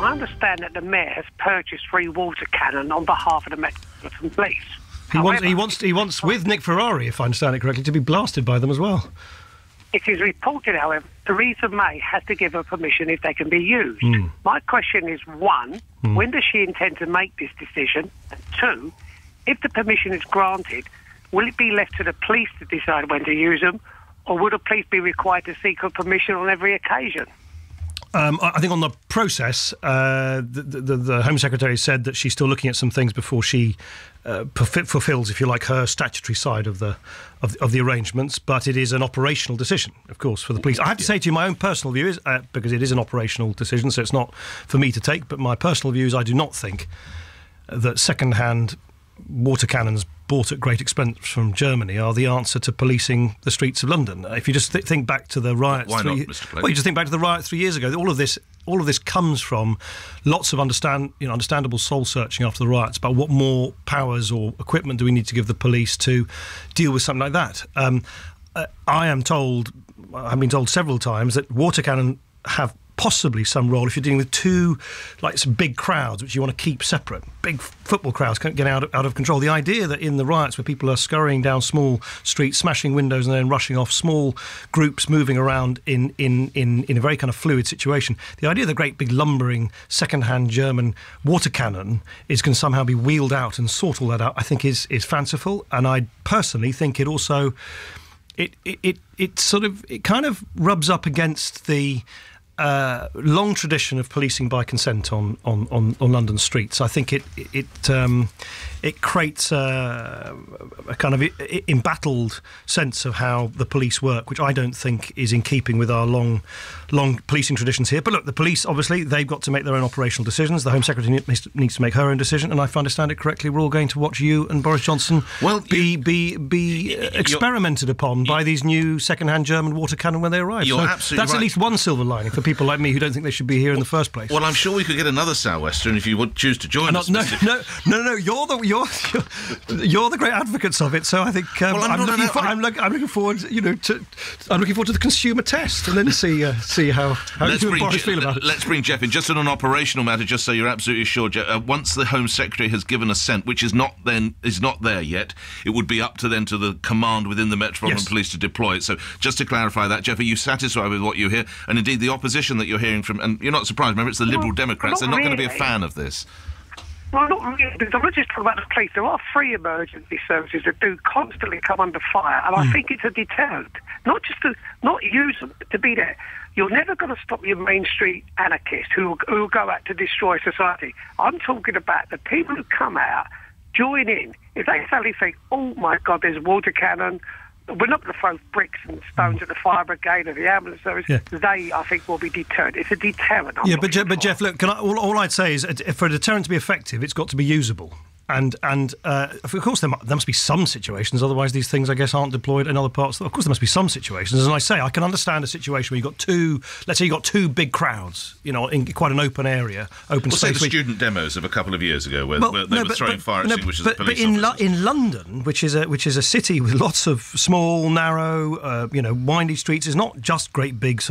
I understand that the mayor has purchased 3 water cannon on behalf of the Metropolitan Police. He wants, with Nick Ferrari, if I understand it correctly, to be blasted by them as well. It is reported, however, Theresa May has to give her permission if they can be used. My question is, 1, when does she intend to make this decision? And 2, if the permission is granted, will it be left to the police to decide when to use them, or will the police be required to seek her permission on every occasion? I think on the process, the Home Secretary said that she's still looking at some things before she fulfills, if you like, her statutory side of the arrangements. But it is an operational decision, of course, for the police. I have to say to you, my own personal view is, because it is an operational decision, so it's not for me to take, but my personal view is I do not think that second-hand water cannons bought at great expense from Germany are the answer to policing the streets of London. If you just think back to the riots, why not, Mr. Clegg? Well, you just think back to the riot 3 years ago. All of this comes from lots of understandable soul searching after the riots about what more powers or equipment do we need to give the police to deal with something like that. I've been told several times that water cannon have possibly some role if you're dealing with some big crowds which you want to keep separate. Big football crowds can't get out of control. The idea that in the riots where people are scurrying down small streets, smashing windows and then rushing off, small groups moving around in a very kind of fluid situation, the idea that great big lumbering second-hand German water cannon can somehow be wheeled out and sort all that out, I think is fanciful. And I personally think it also it kind of rubs up against the long tradition of policing by consent on London streets. I think it creates a kind of embattled sense of how the police work, which I don't think is in keeping with our long policing traditions here. But look, the police, obviously, they've got to make their own operational decisions. The Home Secretary needs to make her own decision, and if I understand it correctly, we're all going to watch you and Boris Johnson be experimented upon by these new second-hand German water cannon when they arrive. You're so absolutely that's right. at least one silver lining for people like me who don't think they should be here in the first place. Well, I'm sure we could get another sou'western if you would choose to join us. No. You're the great advocates of it. So I think I'm looking forward. I'm looking forward to the consumer test and then see how you and Boris feel about it. Let's bring Jeff in just on an operational matter, just so you're absolutely sure. Jeff, once the Home Secretary has given assent, which is not there yet, it would be up to the command within the Metropolitan Police to deploy it. So just to clarify that, Jeff, are you satisfied with what you hear? And indeed, the opposition that you're hearing from, and you're not surprised, remember, it's the Liberal Democrats, they're not going to be a fan of this. Well, not really, because I'm not just talking about the police. There are 3 emergency services that do constantly come under fire, and I think it's a deterrent. Not use them, but to be there. You're never going to stop your Main Street anarchists who will go out to destroy society. I'm talking about the people who come out, join in. If they suddenly think, oh my God, there's water cannon, we're not going to throw bricks and stones at the fire brigade or the ambulance service. Yeah. They, I think, will be deterred. It's a deterrent. But Jeff, look, all I'd say is, for a deterrent to be effective, it's got to be usable. And of course, there must be some situations. Otherwise, these things, I guess, aren't deployed in other parts. Of course, there must be some situations. And I say, I can understand a situation where let's say you've got 2 big crowds, in quite an open area, open space. Say the student demos of a couple of years ago, where they were throwing fire extinguishers at police officers. But in London, which is a city with lots of small, narrow, windy streets, it's not just great big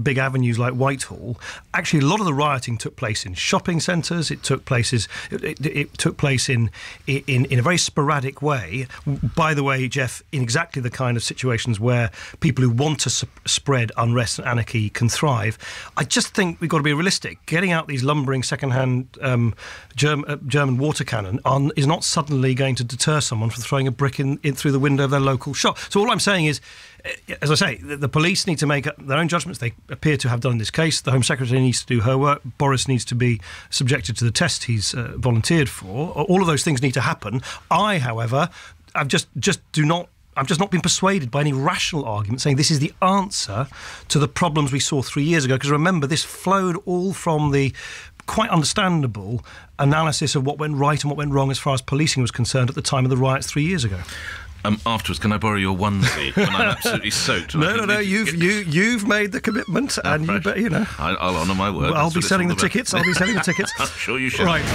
big avenues like Whitehall. Actually, a lot of the rioting took place in shopping centres. It took place in a very sporadic way. By the way, Jeff, in exactly the kind of situations where people who want to spread unrest and anarchy can thrive. I just think we've got to be realistic. Getting out these lumbering second-hand German water cannon is not suddenly going to deter someone from throwing a brick in through the window of their local shop. So all I'm saying is, as I say, the police need to make their own judgments. They appear to have done in this case. The Home Secretary needs to do her work. Boris needs to be subjected to the test he's volunteered for. All of those things need to happen. I, however, I've just not been persuaded by any rational argument saying this is the answer to the problems we saw 3 years ago. Because remember, this flowed all from the quite understandable analysis of what went right and what went wrong as far as policing was concerned at the time of the riots 3 years ago. Afterwards, can I borrow your onesie when I'm absolutely soaked? No. You've made the commitment, and right. You know. I'll honour my word. I'll be selling the tickets. I'm sure you should. Right.